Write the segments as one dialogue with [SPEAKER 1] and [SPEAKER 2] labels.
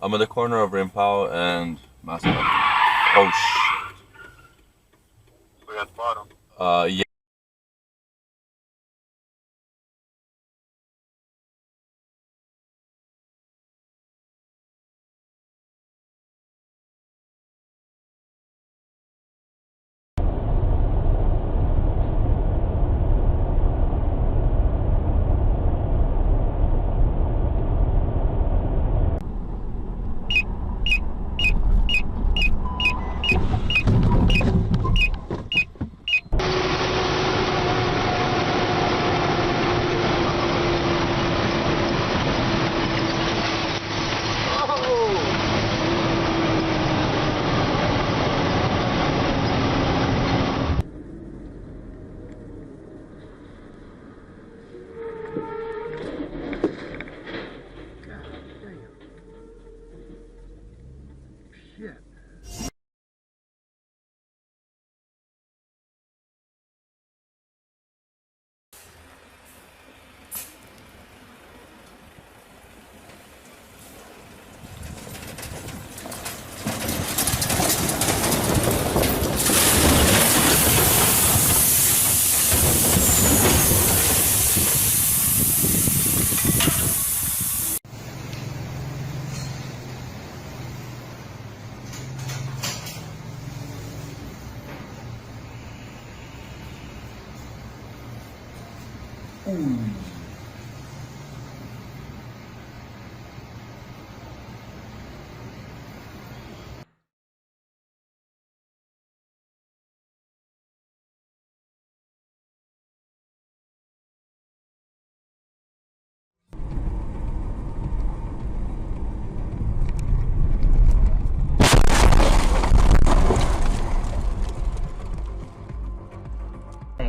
[SPEAKER 1] I'm at the corner of Rimpao and Mascot. Oh shit.
[SPEAKER 2] We got the bottom.
[SPEAKER 1] Yeah.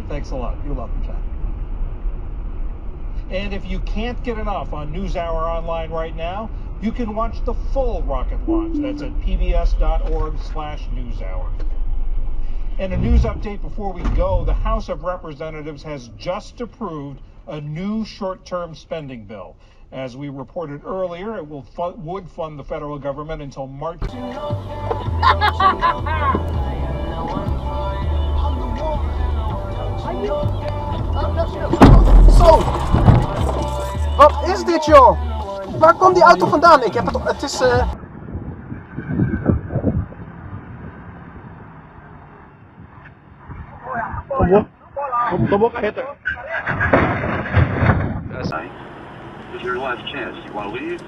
[SPEAKER 3] Thanks a lot. You're welcome, John. And if you can't get enough on NewsHour Online right now, you can watch the full rocket launch. That's at pbs.org/newshour. And a news update before we go, the House of Representatives has just approved a new short-term spending bill. As we reported earlier, it would fund the federal government until March.
[SPEAKER 4] Zo! Wat is dit, joh? Waar komt die auto vandaan? Ik heb het... Het is...
[SPEAKER 2] Kom op, hit her. This is your last chance. You want to leave?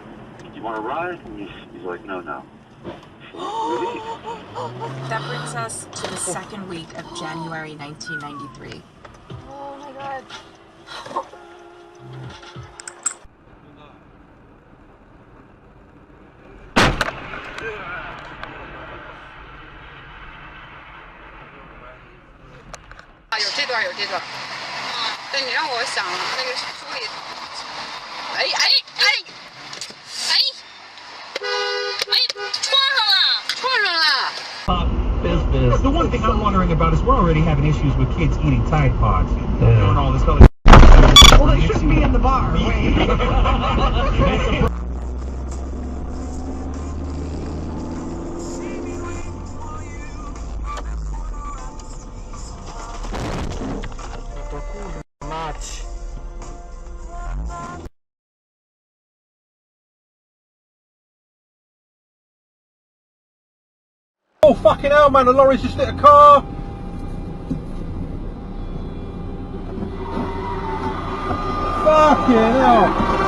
[SPEAKER 2] You want to ride? And he's like, no.
[SPEAKER 5] That brings us to the second week of January 1993.
[SPEAKER 6] Oh my god.
[SPEAKER 3] Business. The one thing I'm wondering about is we're already having issues with kids eating Tide Pods. Doing all this other. Well, they shouldn't be in the bar.
[SPEAKER 4] Oh, fucking hell, man, the lorry's just hit a car! Fucking hell!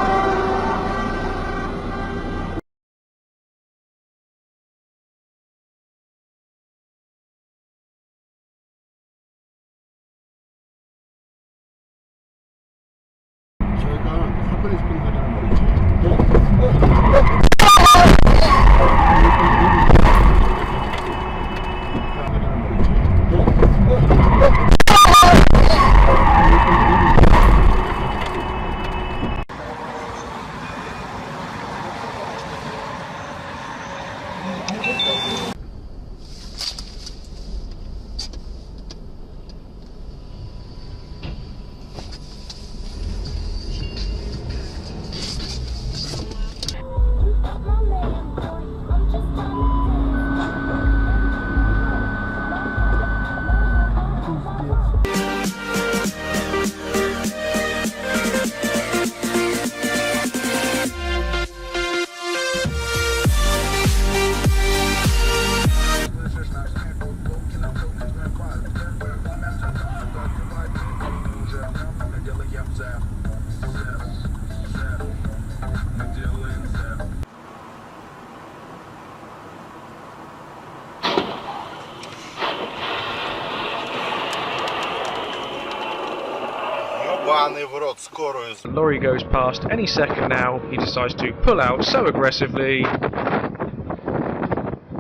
[SPEAKER 6] Ебаный в рот, скорую.
[SPEAKER 7] Lorry goes past any second now. He decides to pull out so aggressively.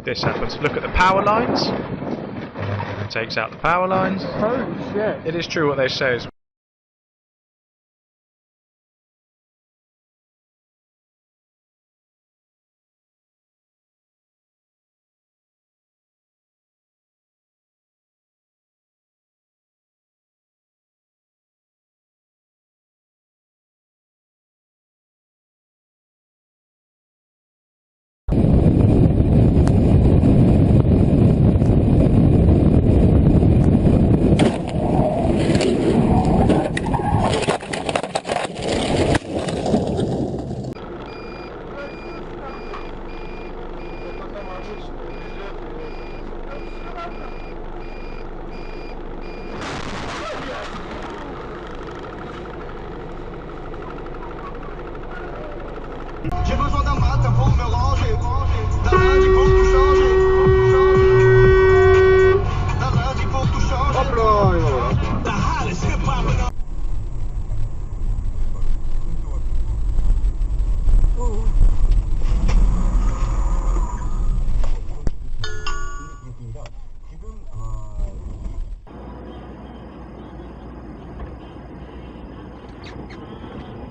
[SPEAKER 7] This happens. Look at the power lines. Takes out the power lines.
[SPEAKER 4] Holy shit.
[SPEAKER 7] It is true what they say.
[SPEAKER 6] De João da Mata, vou meu longe. Da land de Porto Change. Da land de Porto Change. Da Harris, hip hop.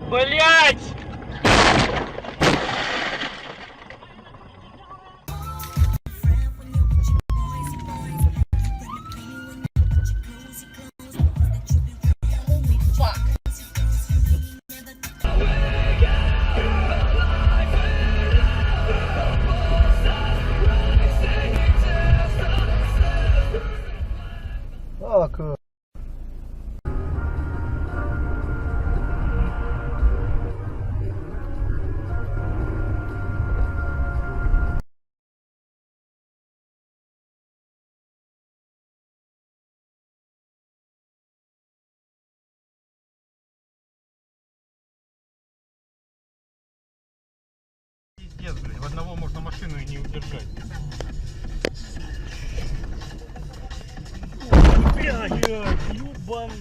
[SPEAKER 8] Блять!
[SPEAKER 4] Oh, cool.
[SPEAKER 3] Пиздец, блядь, в одного можно машину и не удержать. Блядь, ёбан,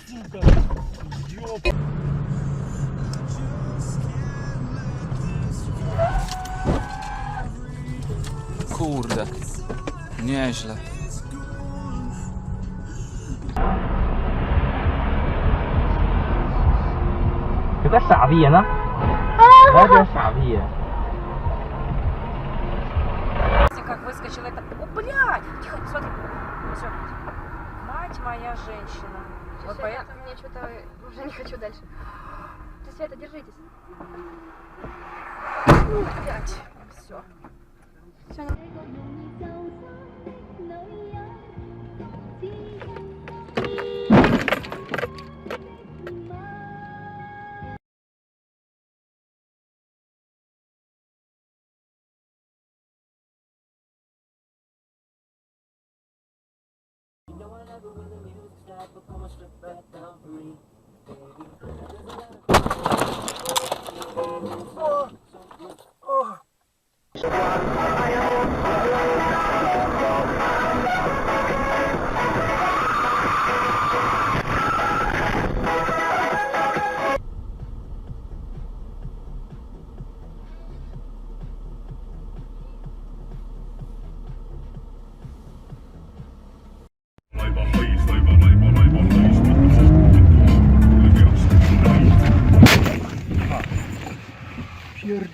[SPEAKER 3] сука, ёбан.
[SPEAKER 9] Kurde, nieźle.
[SPEAKER 8] 有个傻逼呢，完全傻逼。
[SPEAKER 5] Как выскочил это... О, блядь! Тихо, смотри. Все. Мать моя женщина. Вот поэтому
[SPEAKER 10] мне что-то уже не хочу дальше. Света, держитесь.
[SPEAKER 5] блядь. Все.
[SPEAKER 10] Все,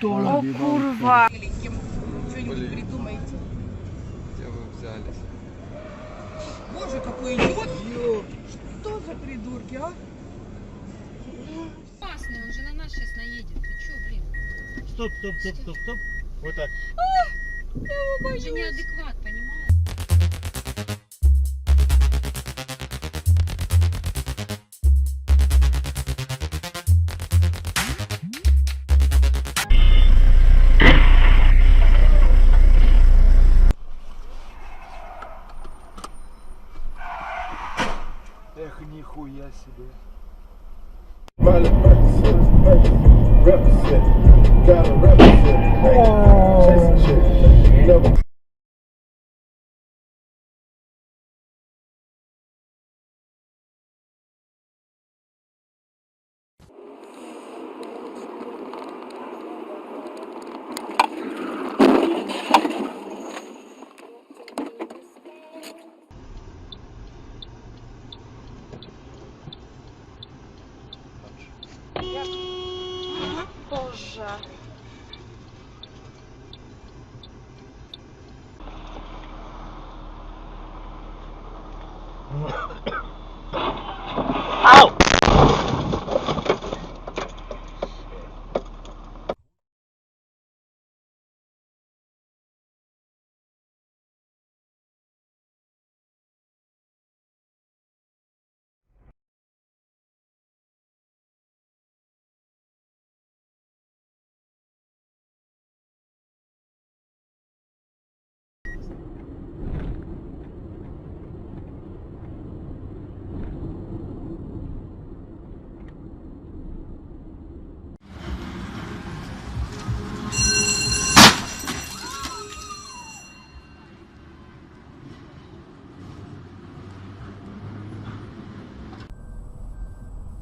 [SPEAKER 5] О, курва!
[SPEAKER 9] Что-нибудь придумайте. Где вы взялись?
[SPEAKER 8] Боже, какой идиот! Что за придурки, а?
[SPEAKER 10] Опасный, он же на нас сейчас наедет. Ты чё, блин?
[SPEAKER 3] Стоп. Вот так.
[SPEAKER 10] Он же неадекват, понимаешь?
[SPEAKER 6] Эх, нихуя себе.
[SPEAKER 10] Ужас.
[SPEAKER 8] Ау!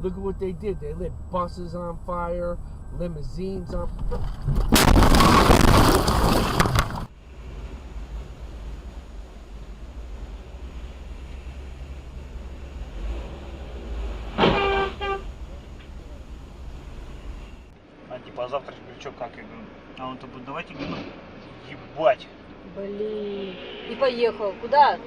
[SPEAKER 11] Look at what they did. They lit buses on fire, limousines on
[SPEAKER 8] А типа, а завтра что, как? Я говорю, а он-то будет, давайте, говорю, ебать.
[SPEAKER 5] Блин. И поехал. Куда?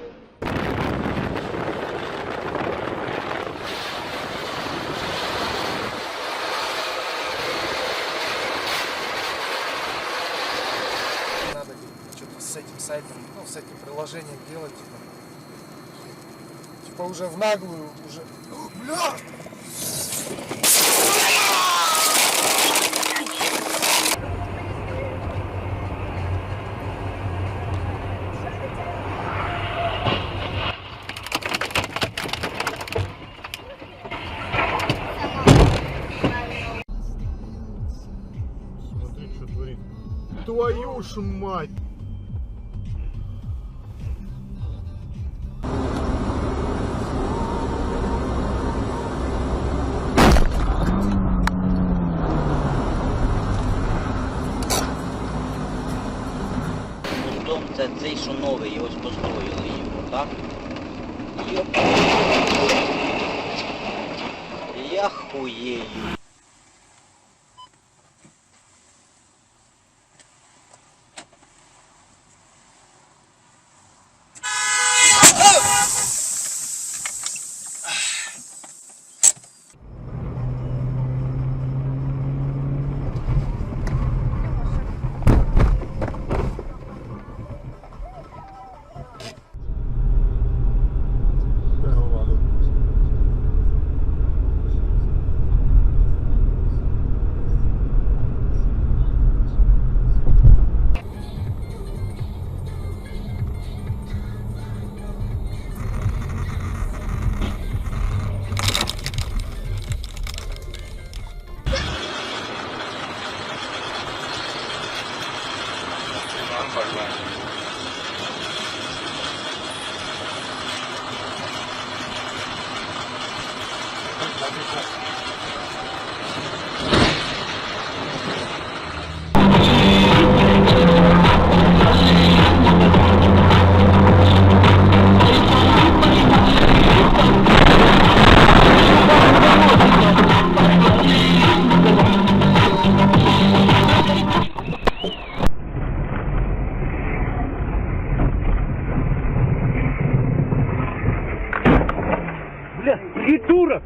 [SPEAKER 4] Надо что-то с этим сайтом, ну, с этим приложением делать, типа уже в наглую, уже... Бля! Смотри, что творит. Твою ж мать!
[SPEAKER 8] Дом це цей, що новий, його построїли його, так? Йоп. Я хуєю. Придурок!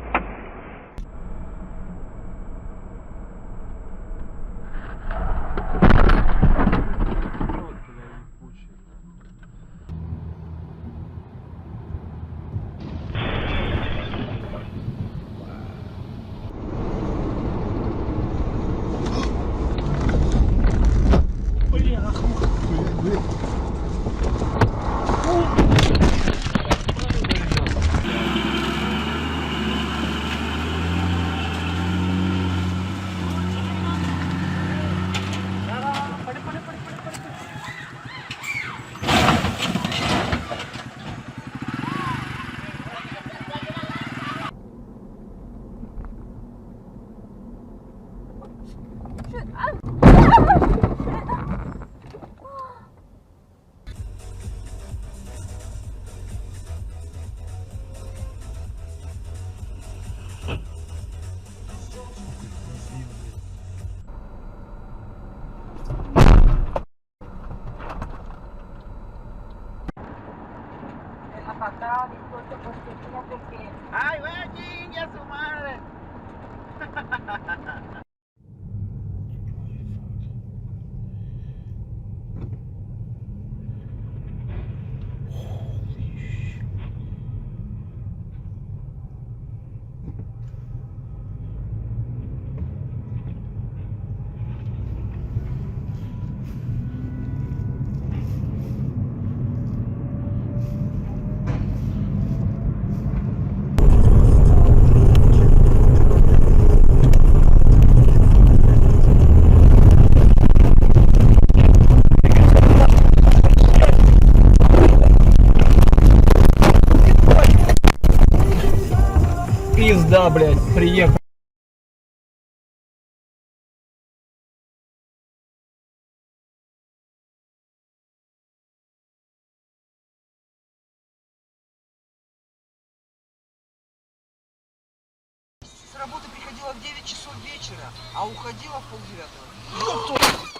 [SPEAKER 5] fatal, disculpe por tenía porque...
[SPEAKER 6] ¡Ay, vaya chingue a su madre!
[SPEAKER 11] Пизда, блядь, приехал.
[SPEAKER 6] С работы приходила в 9 часов вечера, а уходила в 8:30.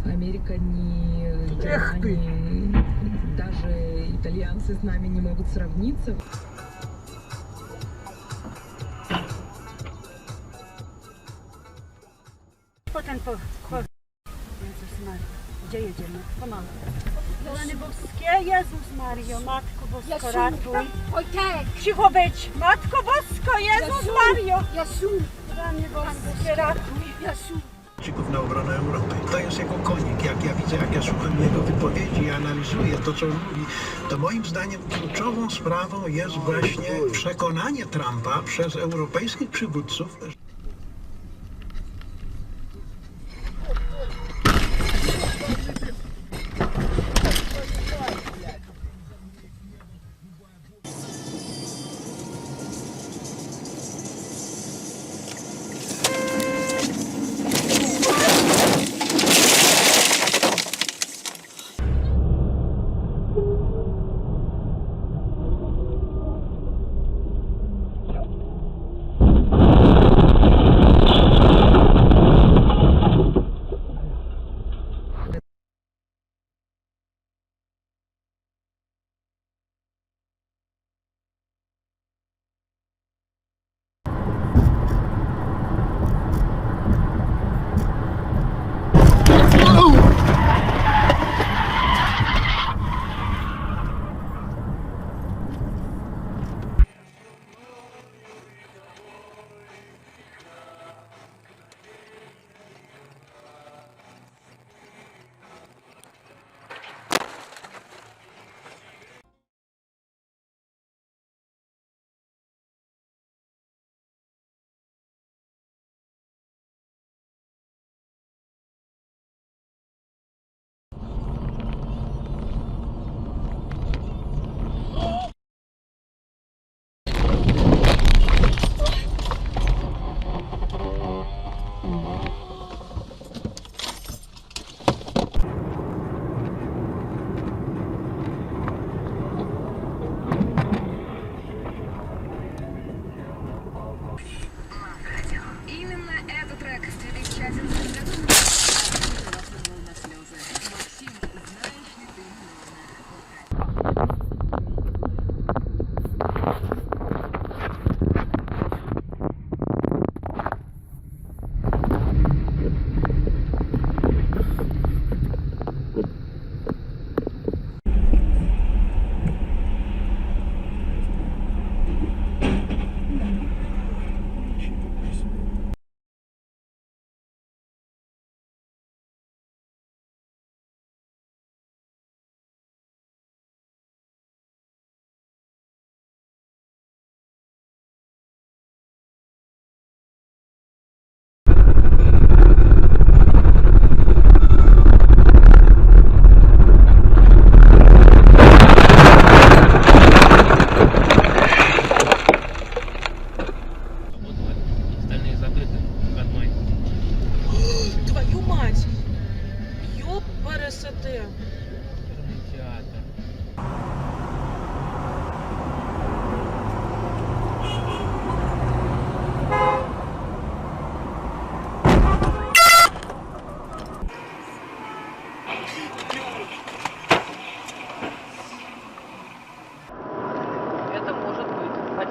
[SPEAKER 5] Америка, ни Германия, даже итальянцы с нами не могут сравниться.
[SPEAKER 10] Potem Jezus Maria, gdzie jedziemy? Pomału. Rany boskie, Jezus Mario, Matko Bosko, ratuj. Cicho być, Matko Bosko, Jezus Mario. Rany boskie, ratuj.
[SPEAKER 6] Na obronę Europy. To jest jego konik. Jak ja widzę, jak ja słucham jego wypowiedzi i analizuję to, co on mówi, to moim zdaniem kluczową sprawą jest właśnie przekonanie Trumpa przez europejskich przywódców,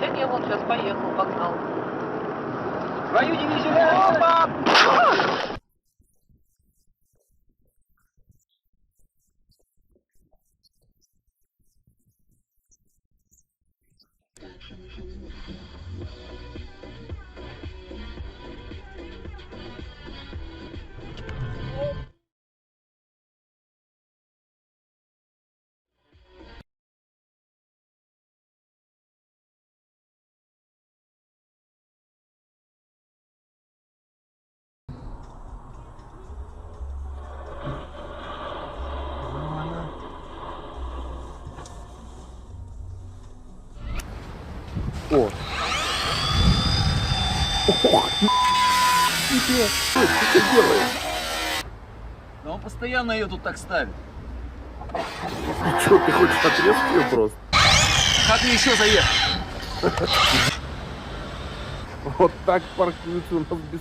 [SPEAKER 11] Да не, он сейчас поехал, погнал.
[SPEAKER 4] Твою дивизию!
[SPEAKER 12] О! Ох! Тебе! Что ты делаешь?
[SPEAKER 8] Да он постоянно ее тут так ставит.
[SPEAKER 12] И что, ты хочешь отрезать ее просто?
[SPEAKER 8] Как мне еще заехать?
[SPEAKER 12] Вот так паркуются у нас без